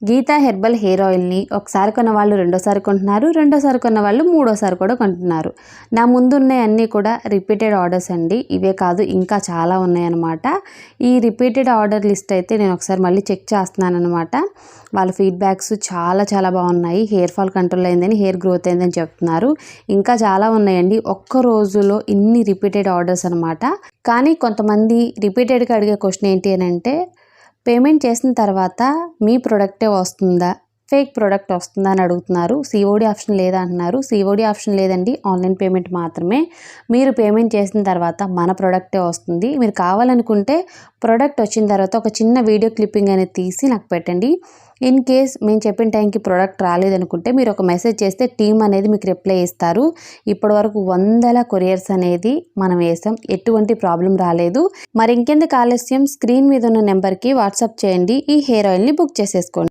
Gita herbal hair ఆయిల్ని ఒకసారి కొన్న వాళ్ళు రెండోసారి కొంటున్నారు, రెండోసారి కొన్న వాళ్ళు మూడోసారి కూడా కొంటున్నారు. నా ముందు ఉన్నాయన్నీ కూడా రిపీటెడ్ ఆర్డర్స్ అండి. ఇవే కాదు ఇంకా చాలా ఉన్నాయన్నమాట. ఈ రిపీటెడ్ ఆర్డర్ లిస్ట్ అయితే నేను ఒకసారి మళ్ళీ చెక్ చేస్తున్నాను అనమాట. వాళ్ళ ఫీడ్బ్యాక్స్ చాలా చాలా బాగున్నాయి. హెయిర్ ఫాల్ కంట్రోల్ అయిందని, హెయిర్ గ్రోత్ అయిందని చెప్తున్నారు. ఇంకా చాలా ఉన్నాయండి. ఒక్క రోజులో ఇన్ని రిపీటెడ్ ఆర్డర్స్ అనమాట. కానీ కొంతమంది రిపీటెడ్గా అడిగే క్వశ్చన్ ఏంటి అని అంటే, పేమెంట్ చేసిన తర్వాత మీ ప్రోడక్టే వస్తుందా, ఫేక్ ప్రోడక్ట్ వస్తుందా అని అడుగుతున్నారు. సిఓడి ఆప్షన్ లేదా అంటున్నారు. సిఓడి ఆప్షన్ లేదండి, ఆన్లైన్ పేమెంట్ మాత్రమే. మీరు పేమెంట్ చేసిన తర్వాత మన ప్రోడక్టే వస్తుంది. మీరు కావాలనుకుంటే ప్రోడక్ట్ వచ్చిన తర్వాత ఒక చిన్న వీడియో క్లిప్పింగ్ అనేది తీసి నాకు పెట్టండి. ఇన్ కేస్ మేము చెప్పిన టైంకి ప్రోడక్ట్ రాలేదనుకుంటే మీరు ఒక మెసేజ్ చేస్తే టీం అనేది మీకు రిప్లై ఇస్తారు. ఇప్పటి వరకు 100 కొరియర్స్ అనేది మనం వేసాం, ఎటువంటి ప్రాబ్లం రాలేదు. మరి ఇంకెందుకు ఆలస్యం, స్క్రీన్ మీద ఉన్న నెంబర్కి వాట్సాప్ చేయండి, ఈ హెయిర్ ఆయిల్ని బుక్ చేసేసుకోండి.